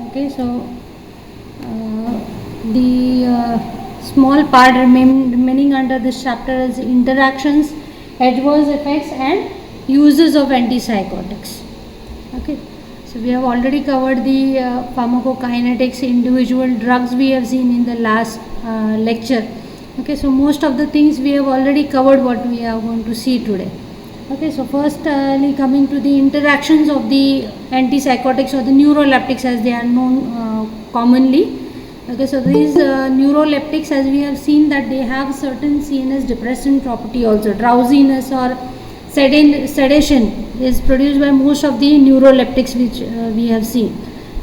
Okay, so the small part remaining under this chapter is interactions, adverse effects, and uses of antipsychotics. Okay, so we have already covered the pharmacokinetics, individual drugs we have seen in the last lecture. Okay, so most of the things we have already covered what we are going to see today. Okay, so firstly coming to the interactions of the antipsychotics or the neuroleptics as they are known commonly. Okay, so these neuroleptics, as we have seen that they have certain CNS depressant property also. Drowsiness or sedation is produced by most of the neuroleptics which we have seen.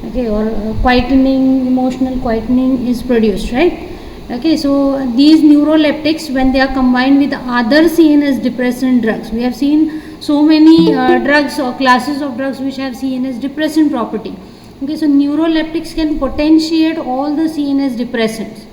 Okay, or quietening, emotional quietening is produced, right? Okay, so these neuroleptics, when they are combined with other CNS depressant drugs, we have seen so many drugs or classes of drugs which have CNS depressant property. Okay, so neuroleptics can potentiate all the CNS depressants.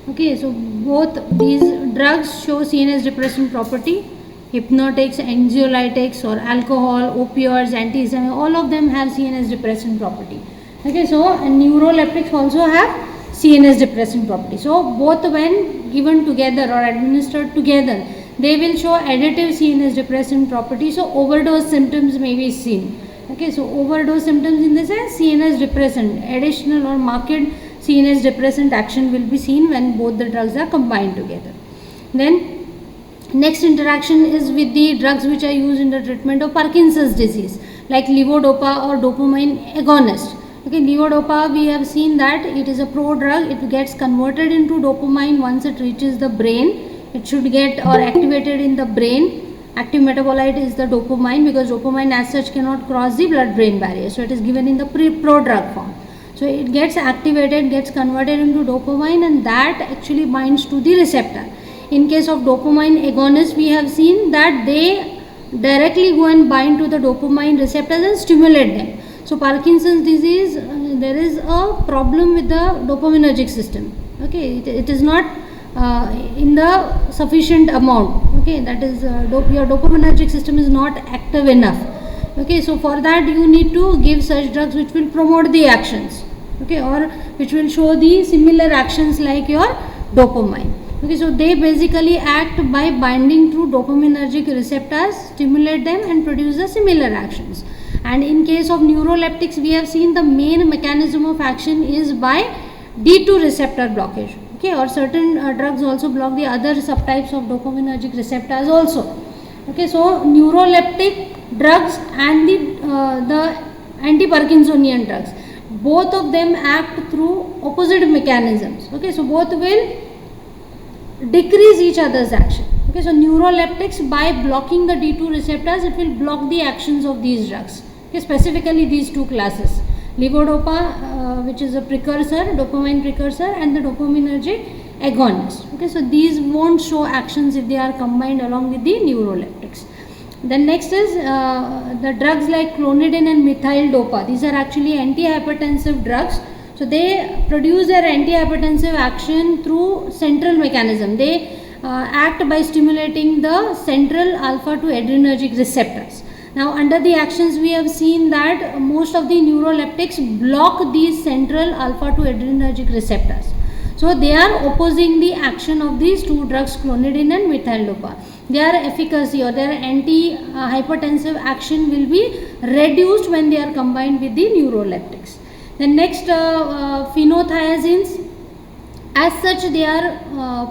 Okay, so both these drugs show CNS depressant property. Hypnotics, anxiolytics, or alcohol, opioids, antihistaminics, all of them have CNS depressant property. Okay, so neuroleptics also have CNS depressant property. So both when given together or administered together, they will show additive CNS depressant property. So overdose symptoms may be seen. Okay, so overdose symptoms in the sense CNS depressant, additional or marked CNS depressant action will be seen when both the drugs are combined together. Then next interaction is with the drugs which are used in the treatment of Parkinson's disease, like levodopa or dopamine agonist. Okay, levodopa, we have seen that it is a prodrug. It gets converted into dopamine once it reaches the brain. It should get or activated in the brain. Active metabolite is the dopamine, because dopamine as such cannot cross the blood-brain barrier. So it is given in the prodrug form. So it gets activated, gets converted into dopamine, and that actually binds to the receptor. In case of dopamine agonists, we have seen that they directly go and bind to the dopamine receptors and stimulate them. So Parkinson's disease, there is a problem with the dopaminergic system. Okay, it is not in the sufficient amount. Okay, that is your dopaminergic system is not active enough. Okay, so for that you need to give such drugs which will promote the actions. Okay, or which will show the similar actions like your dopamine. Okay, so they basically act by binding to dopaminergic receptors, stimulate them and produce the similar actions. And in case of neuroleptics, we have seen the main mechanism of action is by D2 receptor blockage. Okay, or certain drugs also block the other subtypes of dopaminergic receptors also. Okay, so neuroleptic drugs and the anti-Parkinsonian drugs, both of them act through opposite mechanisms. Okay, so both will decrease each other's action. Okay, so neuroleptics, by blocking the D2 receptors, it will block the actions of these drugs. Okay, specifically these two classes, levodopa, which is a precursor, dopamine precursor, and the dopaminergic agonist. Okay, so these won't show actions if they are combined along with the neuroleptics. Then next is the drugs like clonidine and methyl dopa. These are actually antihypertensive drugs. So they produce their antihypertensive action through central mechanism. They act by stimulating the central alpha to adrenergic receptors. Now under the actions, we have seen that most of the neuroleptics block these central alpha to adrenergic receptors. So they are opposing the action of these two drugs, clonidine and methyl dopa. Their efficacy or their anti-hypertensive action will be reduced when they are combined with the neuroleptics. The next phenothiazines, as such they are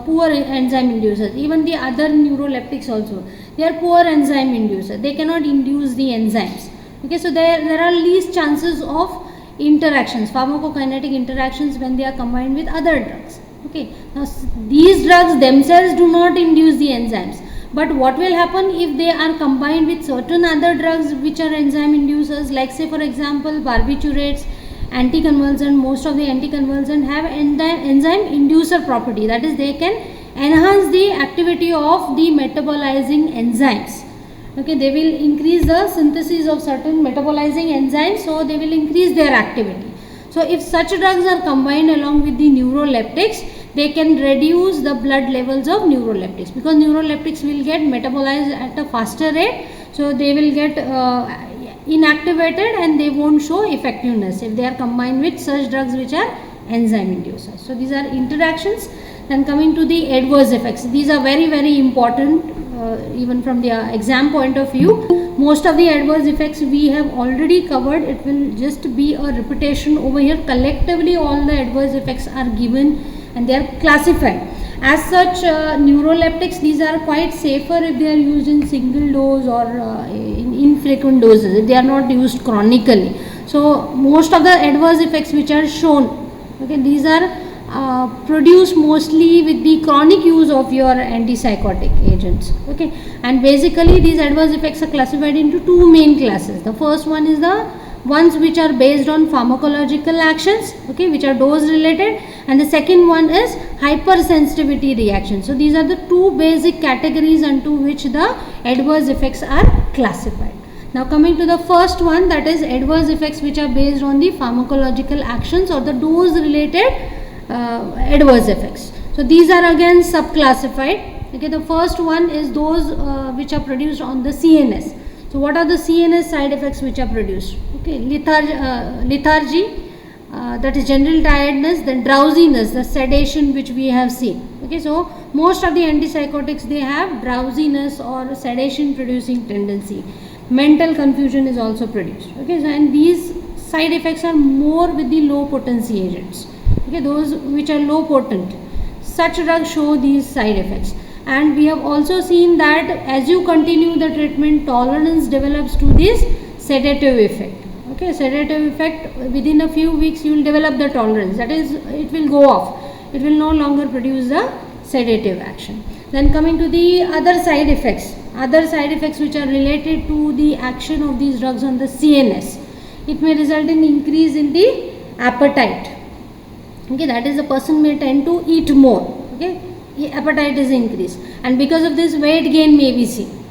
poor enzyme inducers. Even the other neuroleptics also, they are poor enzyme inducers. They cannot induce the enzymes. Okay, so there are least chances of interactions, pharmacokinetic interactions, when they are combined with other drugs. Okay, now these drugs themselves do not induce the enzymes, but what will happen if they are combined with certain other drugs which are enzyme inducers, like say for example barbiturates, anticonvulsant. Most of the anticonvulsant have enzyme inducer property, that is they can enhance the activity of the metabolizing enzymes. Okay, they will increase the synthesis of certain metabolizing enzymes, so they will increase their activity. So if such drugs are combined along with the neuroleptics, they can reduce the blood levels of neuroleptics, because neuroleptics will get metabolized at a faster rate, so they will get inactivated and they won't show effectiveness if they are combined with such drugs which are enzyme inducers. So these are interactions. Then coming to the adverse effects, these are very important even from the exam point of view. Most of the adverse effects we have already covered. It will just be a repetition over here. Collectively all the adverse effects are given and they are classified. As such, neuroleptics, these are quite safer if they are used in single dose or in infrequent doses, if they are not used chronically. So most of the adverse effects which are shown, okay, these are produced mostly with the chronic use of your antipsychotic agents, okay. And basically these adverse effects are classified into two main classes. The first one is the ones which are based on pharmacological actions, okay, which are dose related, and the second one is hypersensitivity reaction. So these are the two basic categories unto which the adverse effects are classified. Now coming to the first one, that is adverse effects which are based on the pharmacological actions or the dose related adverse effects. So these are again subclassified, okay. The first one is those which are produced on the CNS. So what are the CNS side effects which are produced? Okay, lethargy, that is general tiredness, then drowsiness, the sedation which we have seen. Okay, so most of the antipsychotics, they have drowsiness or sedation producing tendency. Mental confusion is also produced. Okay, so and these side effects are more with the low potency agents. Okay, those which are low potent, such drugs show these side effects. And we have also seen that as you continue the treatment, tolerance develops to this sedative effect. Okay, sedative effect, within a few weeks you will develop the tolerance, that is, it will go off, it will no longer produce the sedative action. Then coming to the other side effects which are related to the action of these drugs on the CNS. It may result in increase in the appetite. Okay, that is, the person may tend to eat more. Okay, appetite is increased, and because of this weight gain may be seen.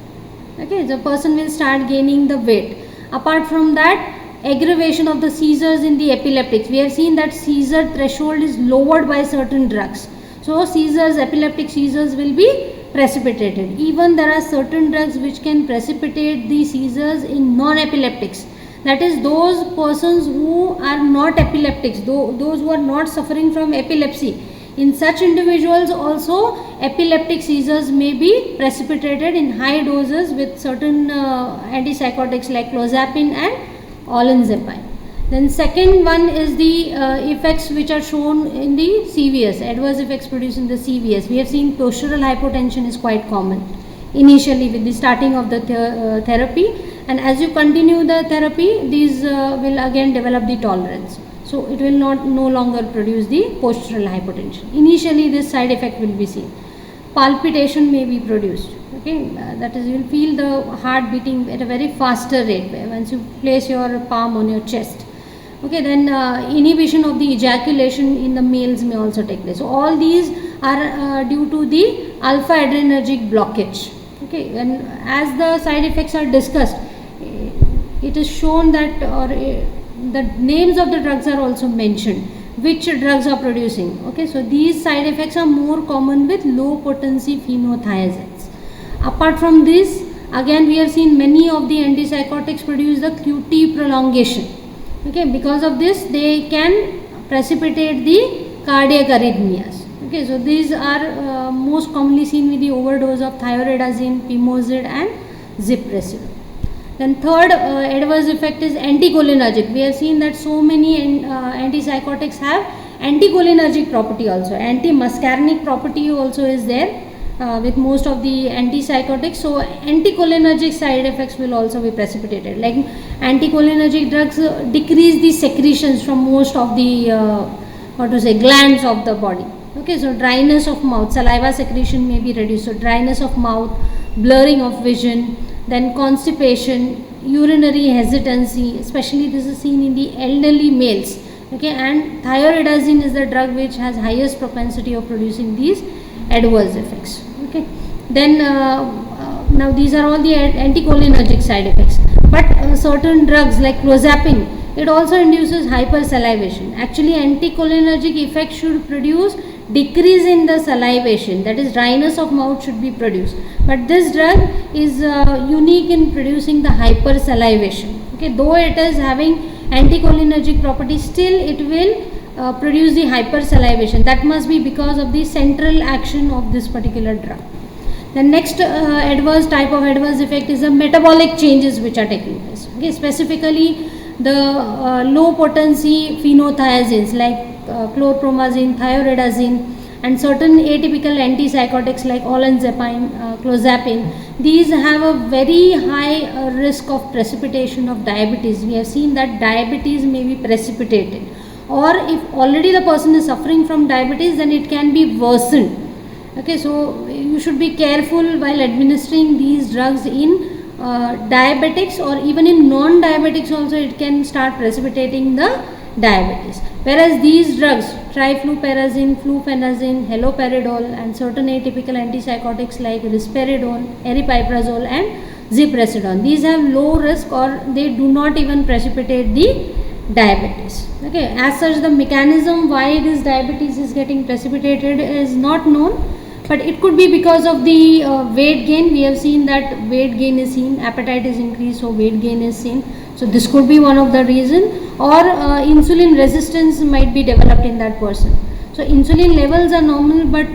Okay, the person will start gaining the weight. Apart from that, aggravation of the seizures in the epileptics. We have seen that seizure threshold is lowered by certain drugs. So seizures, epileptic seizures will be precipitated. Even there are certain drugs which can precipitate the seizures in non-epileptics. That is, those persons who are not epileptics, those who are not suffering from epilepsy. In such individuals also epileptic seizures may be precipitated in high doses with certain antipsychotics like clozapine and olanzapine. Then second one is the effects which are shown in the CVS, adverse effects produced in the CVS. We have seen postural hypotension is quite common initially with the starting of the therapy, and as you continue the therapy, these will again develop the tolerance. So it will no longer produce the postural hypotension. Initially this side effect will be seen. Palpitation may be produced. Okay, that is, you will feel the heart beating at a very faster rate once you place your palm on your chest. Okay, then inhibition of the ejaculation in the males may also take place. So all these are due to the alpha adrenergic blockage. Okay, and as the side effects are discussed, it is shown that the names of the drugs are also mentioned, which drugs are producing. Okay, so these side effects are more common with low potency phenothiazines. Apart from this, again we have seen many of the antipsychotics produce the QT prolongation. Okay, because of this they can precipitate the cardiac arrhythmias. Okay, so these are most commonly seen with the overdose of thioridazine, pimozid and ziprasidone. Then third adverse effect is anticholinergic. We have seen that so many antipsychotics have anticholinergic property also. Antimuscarinic property also is there with most of the antipsychotics. So anticholinergic side effects will also be precipitated. Like anticholinergic drugs decrease the secretions from most of the glands of the body. Okay, so dryness of mouth, saliva secretion may be reduced. So dryness of mouth, blurring of vision, then constipation, urinary hesitancy, especially this is seen in the elderly males. Okay, and thioridazine is the drug which has highest propensity of producing these adverse effects. Okay, then now these are all the anticholinergic side effects, but certain drugs like clozapine, it also induces hypersalivation. Actually anticholinergic effect should produce decrease in the salivation, that is dryness of mouth should be produced, but this drug is unique in producing the hypersalivation. Okay, though it is having anticholinergic properties, still it will produce the hypersalivation. That must be because of the central action of this particular drug. The next adverse type of adverse effect is the metabolic changes which are taking place. Okay, specifically the low potency phenothiazines like chlorpromazine, thioridazine, and certain atypical antipsychotics like olanzapine, clozapine. These have a very high risk of precipitation of diabetes. We have seen that diabetes may be precipitated, or if already the person is suffering from diabetes, then it can be worsened. Okay, so you should be careful while administering these drugs in diabetics, or even in non-diabetics also it can start precipitating the diabetes. Whereas these drugs, trifluperazine, fluphenazine, haloperidol, and certain atypical antipsychotics like risperidone, aripiprazole, and ziprasidone, these have low risk, or they do not even precipitate the diabetes. Okay, as such the mechanism why this diabetes is getting precipitated is not known, but it could be because of the weight gain. We have seen that weight gain is seen, appetite is increased, so weight gain is seen. So this could be one of the reason, or insulin resistance might be developed in that person. So insulin levels are normal, but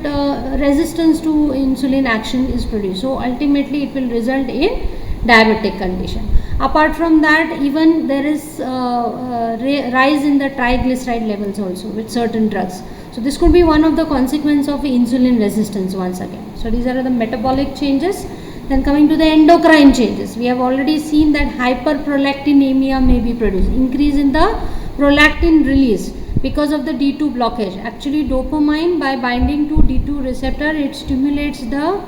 resistance to insulin action is produced. So ultimately it will result in diabetic condition. Apart from that, even there is rise in the triglyceride levels also with certain drugs. So this could be one of the consequence of insulin resistance once again. So these are the metabolic changes. Then coming to the endocrine changes, we have already seen that hyperprolactinemia may be produced, increase in the prolactin release because of the D2 blockage. Actually dopamine, by binding to D2 receptor, it stimulates the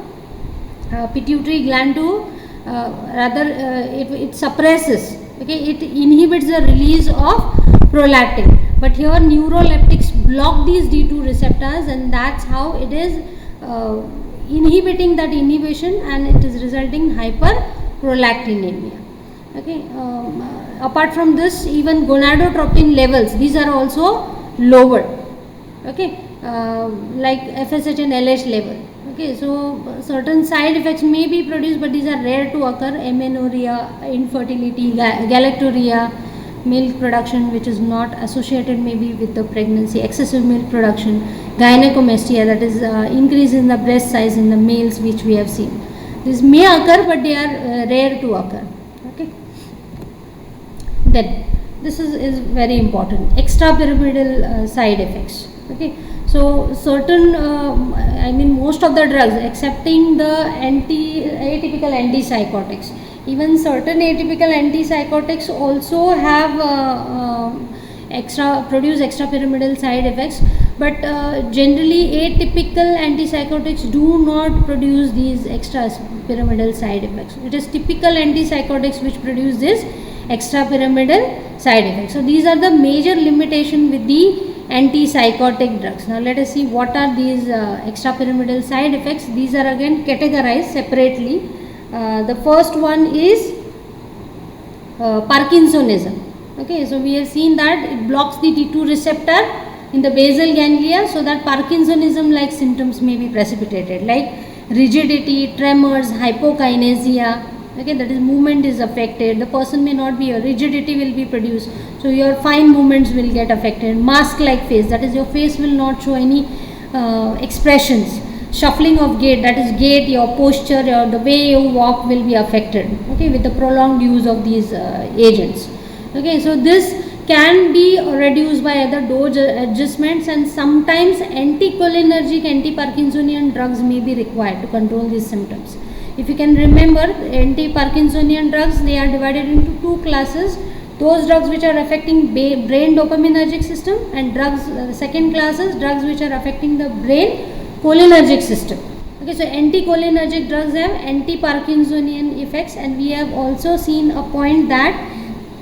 pituitary gland to it suppresses, okay, it inhibits the release of prolactin. But here neuroleptics block these D2 receptors, and that's how it is inhibiting that inhibition, and it is resulting hyperprolactinemia. Okay, apart from this, even gonadotropin levels, these are also lowered. Okay, like FSH and LH level. Okay, so certain side effects may be produced, but these are rare to occur: amenorrhea, infertility, galactorrhea, milk production which is not associated maybe with the pregnancy, excessive milk production, gynecomastia, that is increase in the breast size in the males, which we have seen. This may occur, but they are rare to occur. Okay. Then this is very important, extrapyramidal side effects. Okay, so certain most of the drugs excepting the atypical antipsychotics, even certain atypical antipsychotics also have produce extrapyramidal side effects, but generally atypical antipsychotics do not produce these extrapyramidal side effects. It is typical antipsychotics which produce this extrapyramidal side effects. So these are the major limitation with the antipsychotic drugs. Now let us see what are these extrapyramidal side effects. These are again categorized separately. The first one is Parkinsonism. Okay, so we have seen that it blocks the D2 receptor in the basal ganglia, so that Parkinsonism like symptoms may be precipitated, like rigidity, tremors, hypokinesia. Okay, that is movement is affected. The person may not be, a rigidity will be produced, so your fine movements will get affected. Mask like face, that is your face will not show any expressions. Shuffling of gait, that is gait, your posture, or the way you walk will be affected, okay, with the prolonged use of these agents. Okay, so this can be reduced by other dose adjustments, and sometimes anticholinergic, anti-Parkinsonian drugs may be required to control these symptoms. If you can remember, anti-Parkinsonian drugs, they are divided into two classes: those drugs which are affecting brain dopaminergic system, and drugs, second class is drugs which are affecting the brain cholinergic system. Okay, so anticholinergic drugs have anti-Parkinsonian effects, and we have also seen a point that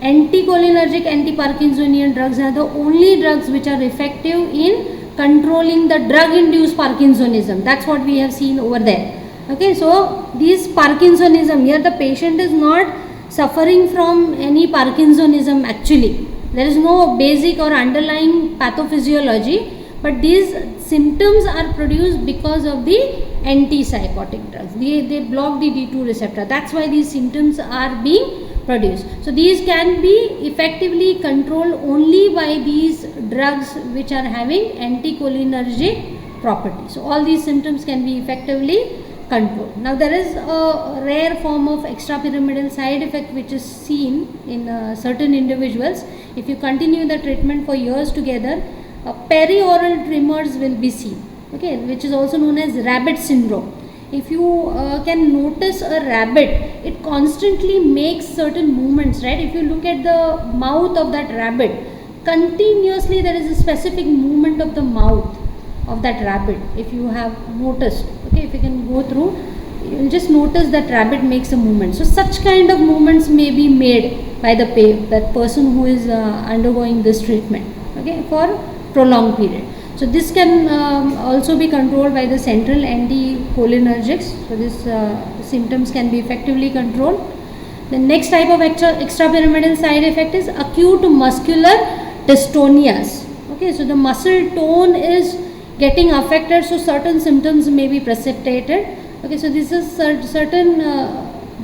anticholinergic, anti-Parkinsonian drugs are the only drugs which are effective in controlling the drug-induced Parkinsonism. That's what we have seen over there. Okay, so this Parkinsonism, here the patient is not suffering from any Parkinsonism actually. There is no basic or underlying pathophysiology, but these symptoms are produced because of the antipsychotic drugs. They block the D2 receptor. That's why these symptoms are being produce. So these can be effectively controlled only by these drugs which are having anticholinergic properties. So all these symptoms can be effectively controlled. Now there is a rare form of extrapyramidal side effect which is seen in certain individuals. If you continue the treatment for years together, perioral tremors will be seen, okay, which is also known as rabbit syndrome. If you can notice a rabbit, it constantly makes certain movements, right? If you look at the mouth of that rabbit, continuously there is a specific movement of the mouth of that rabbit. If you have noticed, okay, if you can go through, you will just notice that rabbit makes a movement. So such kind of movements may be made by the that person who is undergoing this treatment, okay, for prolonged period. So this can also be controlled by the central anticholinergics. So this symptoms can be effectively controlled. The next type of extrapyramidal side effect is acute muscular dystonias. Okay, so the muscle tone is getting affected, so certain symptoms may be precipitated. Okay, so this is certain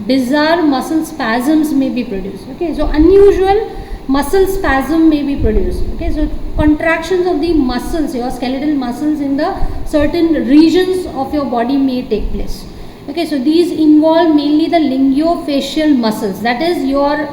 bizarre muscle spasms may be produced. Okay, so unusual muscle spasm may be produced. Okay, so contractions of the muscles, your skeletal muscles in the certain regions of your body may take place. Okay, so these involve mainly the lingiofacial muscles, that is your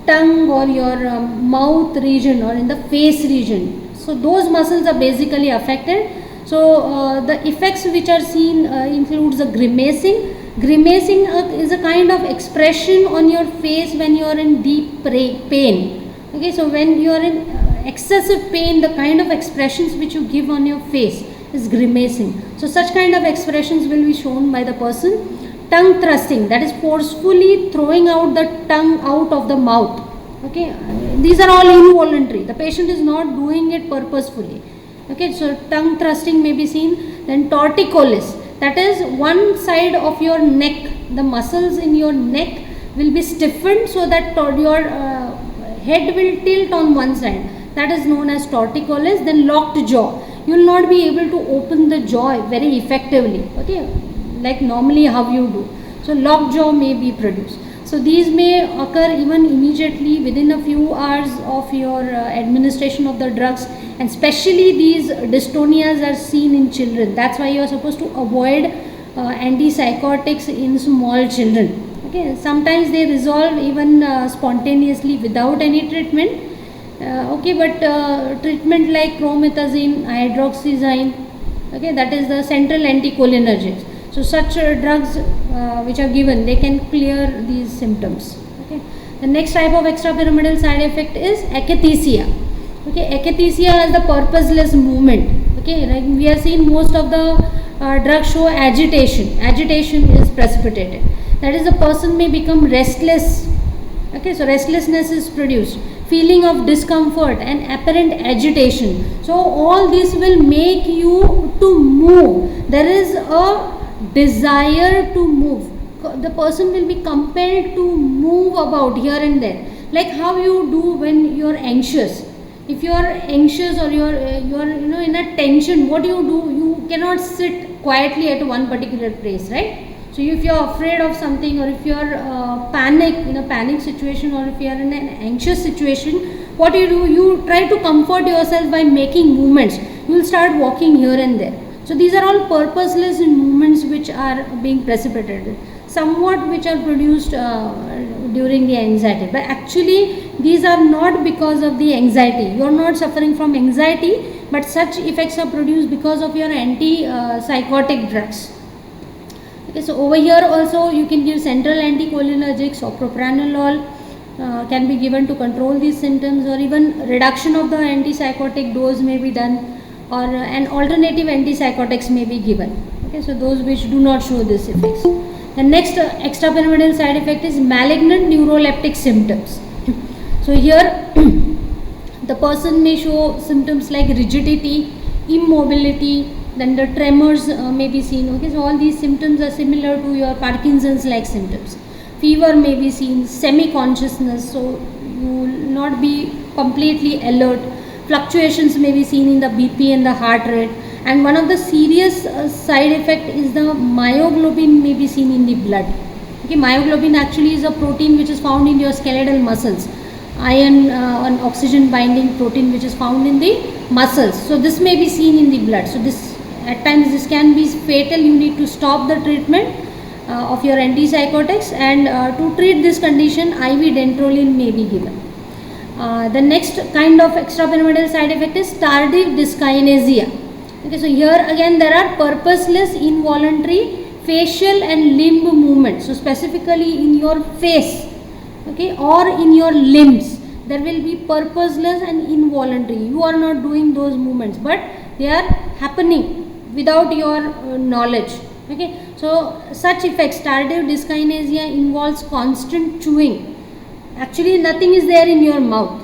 tongue or your mouth region or in the face region. So those muscles are basically affected. So the effects which are seen includes the grimacing. Grimacing is a kind of expression on your face when you are in deep pain. Okay, so when you are in excessive pain, the kind of expressions which you give on your face is grimacing. So such kind of expressions will be shown by the person. Tongue thrusting, that is forcefully throwing out the tongue out of the mouth. Okay, these are all involuntary. The patient is not doing it purposefully. Okay, so tongue thrusting may be seen. Then torticollis, that is one side of your neck, the muscles in your neck will be stiffened so that your head will tilt on one side. That is known as torticollis. Then locked jaw, you will not be able to open the jaw very effectively. Okay, like normally how you do. So locked jaw may be produced. So these may occur even immediately within a few hours of your administration of the drugs, and especially these dystonias are seen in children. That's why you are supposed to avoid antipsychotics in small children. Okay, sometimes they resolve even spontaneously without any treatment. Okay, but treatment like promethazine, hydroxyzine, okay, that is the central anticholinergics. So such drugs which are given, they can clear these symptoms. Okay. The next type of extrapyramidal side effect is akathisia. Okay, akathisia has the purposeless movement. Okay, like we have seen most of the drugs show agitation. Agitation is precipitated. That is, the person may become restless. Okay, so restlessness is produced. Feeling of discomfort and apparent agitation. So all this will make you to move. There is a desire to move. The person will be compelled to move about here and there, like how you do when you are anxious. If you are anxious or you are in a tension, what do? You cannot sit quietly at one particular place, right? So if you are afraid of something, or if you are in a panic situation, or if you are in an anxious situation, what do? You try to comfort yourself by making movements. You will start walking here and there. So these are all purposeless movements which are being precipitated, somewhat which are produced during the anxiety. But actually these are not because of the anxiety. You are not suffering from anxiety, but such effects are produced because of your antipsychotic drugs. Okay, so over here also you can give central anticholinergics, or propranolol can be given to control these symptoms, or even reduction of the antipsychotic dose may be done, or an alternative antipsychotics may be given. Okay, so those which do not show these effects. The next extrapyramidal side effect is malignant neuroleptic symptoms. So here the person may show symptoms like rigidity, immobility, then the tremors may be seen. Okay, so all these symptoms are similar to your Parkinson's like symptoms. Fever may be seen, semi-consciousness, so you will not be completely alert. Fluctuations may be seen in the BP and the heart rate, and one of the serious side effect is the myoglobin may be seen in the blood. Okay, myoglobin actually is a protein which is found in your skeletal muscles, iron and oxygen binding protein which is found in the muscles. So this may be seen in the blood. So this, at times this can be fatal. You need to stop the treatment of your antipsychotics, and to treat this condition IV dantrolene may be given. The next kind of extrapyramidal side effect is tardive dyskinesia. Okay, so here again there are purposeless involuntary facial and limb movements. So specifically in your face, okay, or in your limbs, there will be purposeless and involuntary. You are not doing those movements, but they are happening without your knowledge. Okay, so such effects, tardive dyskinesia, involves constant chewing. Actually nothing is there in your mouth.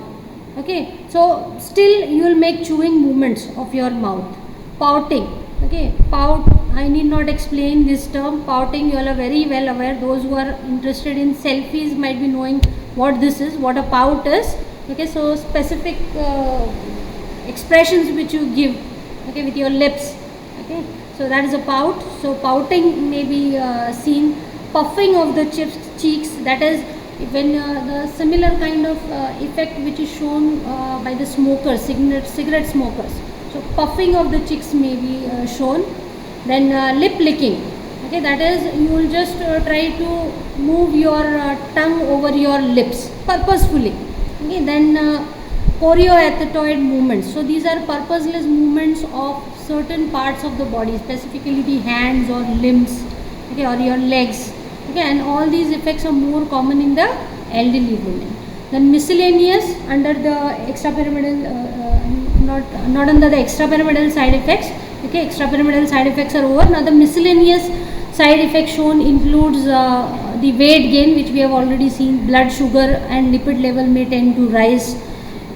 Okay, so still you will make chewing movements of your mouth. Pouting. Okay, pout, I need not explain this term. Pouting, you all are very well aware. Those who are interested in selfies might be knowing what this is, what a pout is. Okay, so specific expressions which you give, okay, with your lips. Okay, so that is a pout. So pouting may be seen. Puffing of the cheeks, that is when the similar kind of effect which is shown by the smokers, cigarette smokers. So puffing of the cheeks may be shown. Then lip licking. Okay, that is you will just try to move your tongue over your lips purposefully. Okay, then chorioathetoid movements. So these are purposeless movements of certain parts of the body, specifically the hands or limbs, okay, or your legs. Okay, and all these effects are more common in the elderly women. Then miscellaneous, under the extrapyramidal, not under the extrapyramidal side effects. Okay, extrapyramidal side effects are over. Now the miscellaneous side effect shown includes the weight gain, which we have already seen. Blood sugar and lipid level may tend to rise.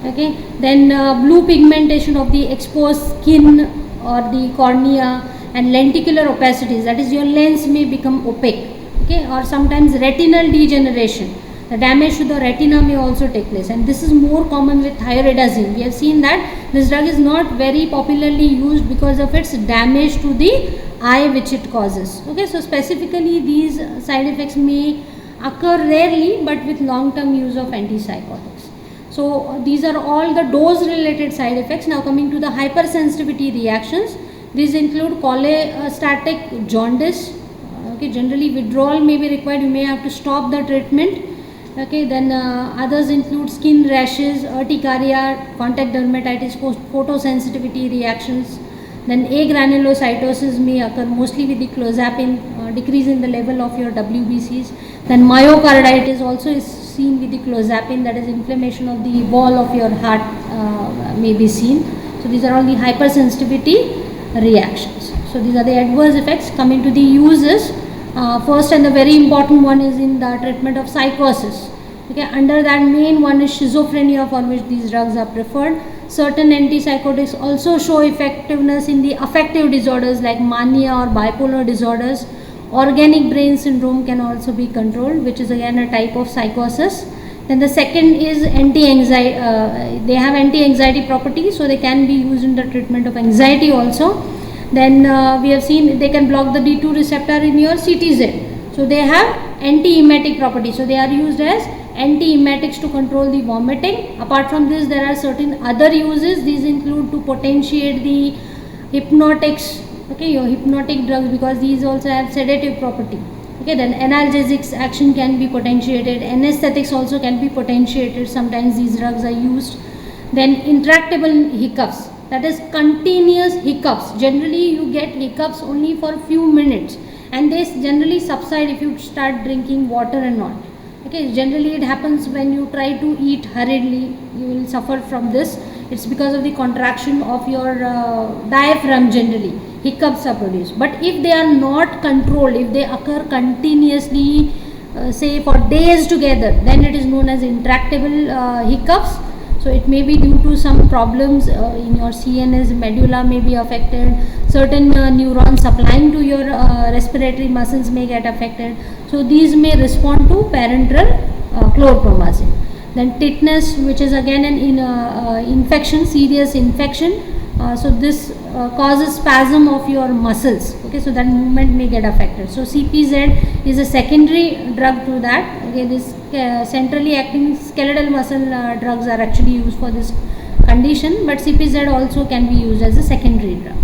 Okay, then blue pigmentation of the exposed skin or the cornea, and lenticular opacities, that is your lens may become opaque. Okay, or sometimes retinal degeneration, the damage to the retina may also take place, and this is more common with thioridazine. We have seen that this drug is not very popularly used because of its damage to the eye which it causes. Okay, so specifically these side effects may occur rarely, but with long term use of antipsychotics. So these are all the dose related side effects. Now coming to the hypersensitivity reactions, these include cholestatic jaundice. Okay, generally withdrawal may be required, you may have to stop the treatment. Okay, then others include skin rashes, urticaria, contact dermatitis, photosensitivity reactions. Then agranulocytosis may occur mostly with the clozapine, decrease in the level of your WBCs. Then myocarditis also is seen with the clozapine, that is inflammation of the wall of your heart may be seen. So these are all the hypersensitivity reactions. So these are the adverse effects. Coming to the uses, first and the very important one is in the treatment of psychosis. Okay, under that main one is schizophrenia, for which these drugs are preferred. Certain antipsychotics also show effectiveness in the affective disorders like mania or bipolar disorders. Organic brain syndrome can also be controlled, which is again a type of psychosis. Then the second is anti-anxiety. They have anti-anxiety properties, so they can be used in the treatment of anxiety also. Then we have seen they can block the D2 receptor in your CTZ. So they have anti-emetic properties. So they are used as anti-emetics to control the vomiting. Apart from this, there are certain other uses. These include to potentiate the hypnotics. Okay, your hypnotic drugs, because these also have sedative property. Okay, then analgesics action can be potentiated. Anesthetics also can be potentiated. Sometimes these drugs are used. Then intractable hiccups, that is continuous hiccups. Generally you get hiccups only for a few minutes, and they generally subside if you start drinking water and all. Okay, generally it happens when you try to eat hurriedly, you will suffer from this. It's because of the contraction of your diaphragm. Generally hiccups are produced, but if they are not controlled, if they occur continuously, say for days together, then it is known as intractable hiccups. So it may be due to some problems in your CNS, medulla may be affected, certain neurons supplying to your respiratory muscles may get affected. So these may respond to parenteral chlorpromazine. Then tetanus, which is again an infection, serious infection So this causes spasm of your muscles. Okay, so that movement may get affected. So CPZ is a secondary drug to that. Okay, this centrally acting skeletal muscle drugs are actually used for this condition, but CPZ also can be used as a secondary drug.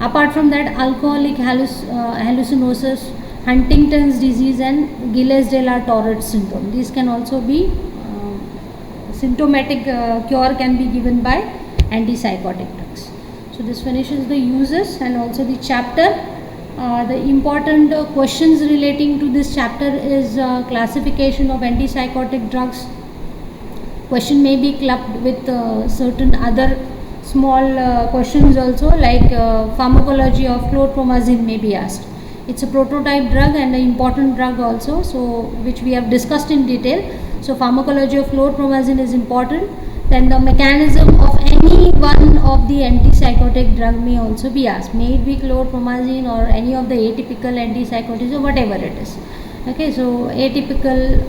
Apart from that, alcoholic hallucinosis, Huntington's disease and Gilles-de la Tourette syndrome. These can also be symptomatic cure can be given by antipsychotic drugs. So this finishes the uses and also the chapter. The important questions relating to this chapter is classification of antipsychotic drugs. Question may be clubbed with certain other small questions also, like pharmacology of chlorpromazine may be asked. It's a prototype drug and an important drug also, so which we have discussed in detail. So pharmacology of chlorpromazine is important. Then the mechanism of any one of the antipsychotic drug may also be asked. May it be chlorpromazine or any of the atypical antipsychotics or whatever it is. Okay, so atypical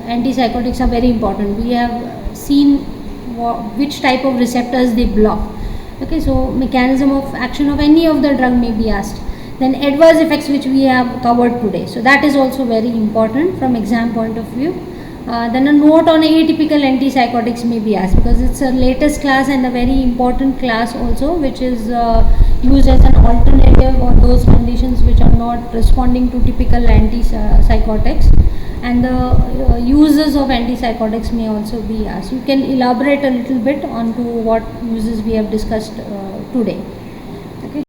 antipsychotics are very important. We have seen which type of receptors they block. Okay, so mechanism of action of any of the drug may be asked. Then adverse effects, which we have covered today. So that is also very important from exam point of view. Then a note on atypical antipsychotics may be asked, because it's a latest class and a very important class also, which is used as an alternative or those conditions which are not responding to typical antipsychotics. And the uses of antipsychotics may also be asked. You can elaborate a little bit on to what uses we have discussed today.